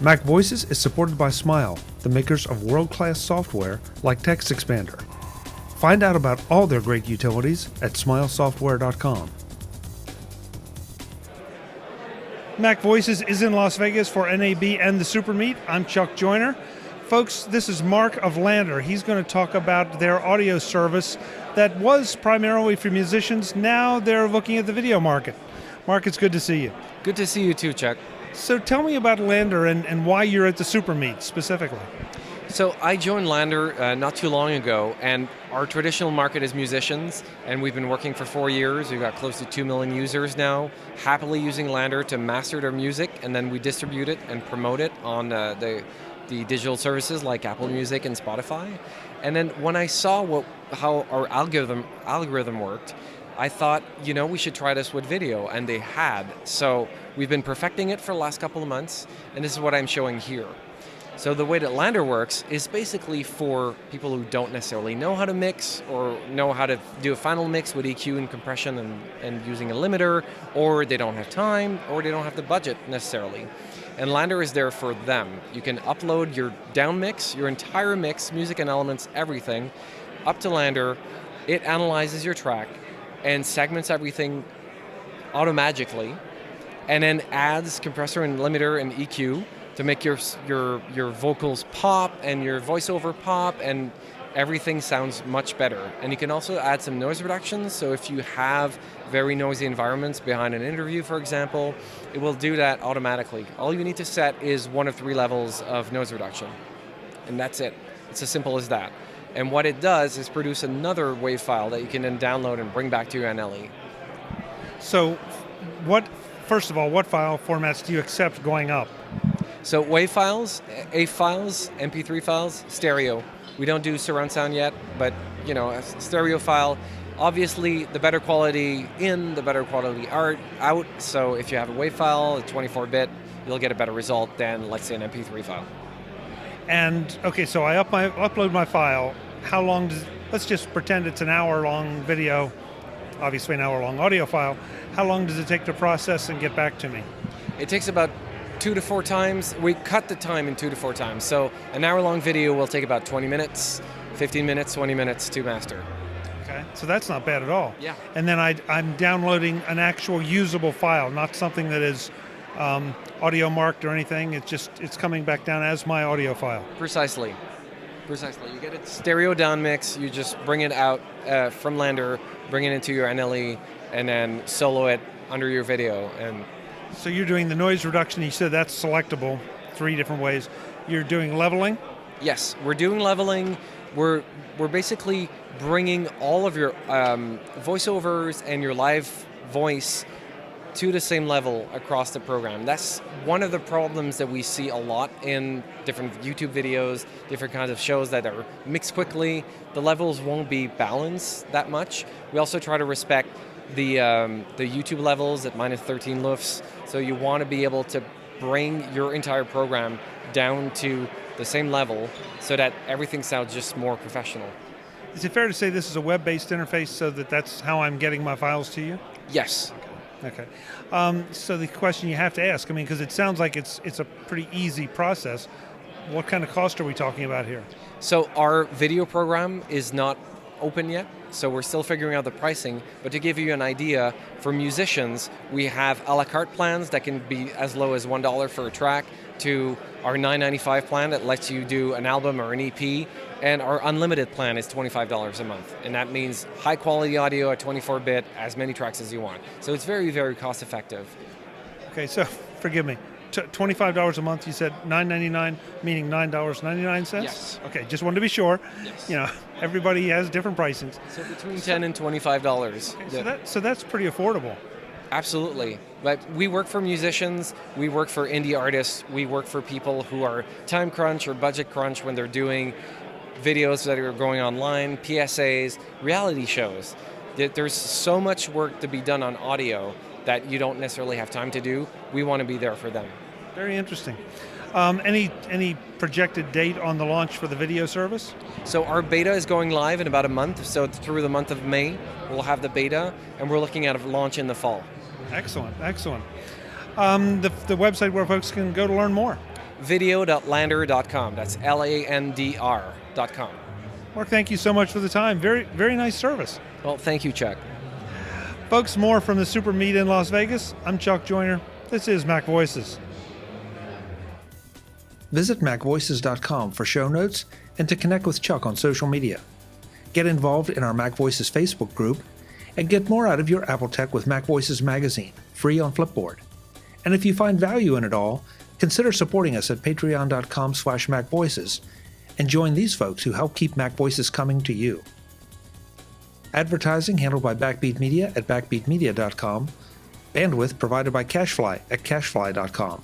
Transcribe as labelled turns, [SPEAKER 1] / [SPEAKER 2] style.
[SPEAKER 1] MacVoices is supported by Smile, the makers of world-class software like Text Expander. Find out about all their great utilities at smilesoftware.com. MacVoices is in Las Vegas for NAB and the SuperMeet. I'm Chuck Joyner. Folks, this is Marc of Landr. He's going to talk about their audio service that was primarily for musicians. Now they're looking at the video market. Marc, it's good to see you.
[SPEAKER 2] Good to see you too, Chuck.
[SPEAKER 1] So tell me about Landr and why you're at the SuperMeet specifically.
[SPEAKER 2] So I joined Landr not too long ago, and our traditional market is musicians, and we've been working for 4 years. We've got close to 2 million users now, happily using Landr to master their music, and then we distribute it and promote it on the digital services like Apple Music and Spotify. And then when I saw how our algorithm worked, I thought, we should try this with video, and they had. So we've been perfecting it for the last couple of months, and this is what I'm showing here. So the way that Landr works is basically for people who don't necessarily know how to mix or know how to do a final mix with EQ and compression and using a limiter, or they don't have time, or they don't have the budget necessarily. And Landr is there for them. You can upload your down mix, your entire mix, music and elements, everything, up to Landr. It analyzes your track and segments everything automagically, and then adds compressor and limiter and EQ to make your vocals pop and your voiceover pop, and everything sounds much better. And you can also add some noise reductions, so if you have very noisy environments behind an interview, for example, it will do that automatically. All you need to set is 1 of 3 levels of noise reduction, and that's it. It's as simple as that. And what it does is produce another WAV file that you can then download and bring back to your NLE.
[SPEAKER 1] So first of all, what file formats do you accept going up?
[SPEAKER 2] So WAV files, AV files, MP3 files, stereo. We don't do surround sound yet, but a stereo file. Obviously, the better quality in, the better quality out. So if you have a WAV file, a 24-bit, you'll get a better result than, let's say, an MP3 file.
[SPEAKER 1] And okay, so I upload my file. How long let's just pretend it's an hour-long video, obviously an hour-long audio file. How long does it take to process and get back to me?
[SPEAKER 2] It takes about 2 to 4 times. We cut the time in 2 to 4 times. So an hour-long video will take about 20 minutes, 15 minutes, 20 minutes to master.
[SPEAKER 1] Okay, so that's not bad at all.
[SPEAKER 2] Yeah.
[SPEAKER 1] And then I'm downloading an actual usable file, not something that is audio marked or anything. It's coming back down as my audio file.
[SPEAKER 2] Precisely. You get a stereo down mix. You just bring it out from Landr, bring it into your NLE, and then solo it under your video. And
[SPEAKER 1] so you're doing the noise reduction. You said that's selectable 3 different ways. You're doing leveling?
[SPEAKER 2] Yes, we're doing leveling. We're basically bringing all of your voiceovers and your live voice to the same level across the program. That's one of the problems that we see a lot in different YouTube videos, different kinds of shows that are mixed quickly. The levels won't be balanced that much. We also try to respect the YouTube levels at minus 13 LUFS. So you want to be able to bring your entire program down to the same level so that everything sounds just more professional.
[SPEAKER 1] Is it fair to say this is a web-based interface so that's how I'm getting my files to you?
[SPEAKER 2] Yes.
[SPEAKER 1] Okay. So the question you have to ask, because it sounds like it's a pretty easy process. What kind of cost are we talking about here?
[SPEAKER 2] So our video program is not open yet, so we're still figuring out the pricing. But to give you an idea, for musicians, we have a la carte plans that can be as low as $1 for a track, to our $9.95 plan that lets you do an album or an EP, and our unlimited plan is $25 a month. And that means high quality audio at 24-bit, as many tracks as you want. So it's very, very cost effective.
[SPEAKER 1] Okay, so forgive me. $25 a month, you said $9.99, meaning $9.99?
[SPEAKER 2] Yes.
[SPEAKER 1] Okay, just wanted to be sure.
[SPEAKER 2] Yes.
[SPEAKER 1] Everybody has different pricings.
[SPEAKER 2] So between $10 and $25.
[SPEAKER 1] Okay, so that's pretty affordable.
[SPEAKER 2] Absolutely. But we work for musicians, we work for indie artists, we work for people who are time crunch or budget crunch when they're doing videos that are going online, PSAs, reality shows. There's so much work to be done on audio that you don't necessarily have time to do. We want to be there for them.
[SPEAKER 1] Very interesting. Any projected date on the launch for the video service?
[SPEAKER 2] So our beta is going live in about a month. So through the month of May, we'll have the beta, and we're looking at a launch in the fall.
[SPEAKER 1] Excellent, excellent. The website where folks can go to learn more.
[SPEAKER 2] video.landr.com. That's LANDR.com.
[SPEAKER 1] Mark, thank you so much for the time. Very, very nice service.
[SPEAKER 2] Well, thank you, Chuck.
[SPEAKER 1] Folks, more from the SuperMeet in Las Vegas. I'm Chuck Joyner. This is MacVoices. Visit MacVoices.com for show notes and to connect with Chuck on social media. Get involved in our MacVoices Facebook group and get more out of your Apple tech with MacVoices magazine, free on Flipboard. And if you find value in it all, consider supporting us at patreon.com/MacVoices and join these folks who help keep MacVoices coming to you. Advertising handled by Backbeat Media at backbeatmedia.com. Bandwidth provided by CashFly at cashfly.com.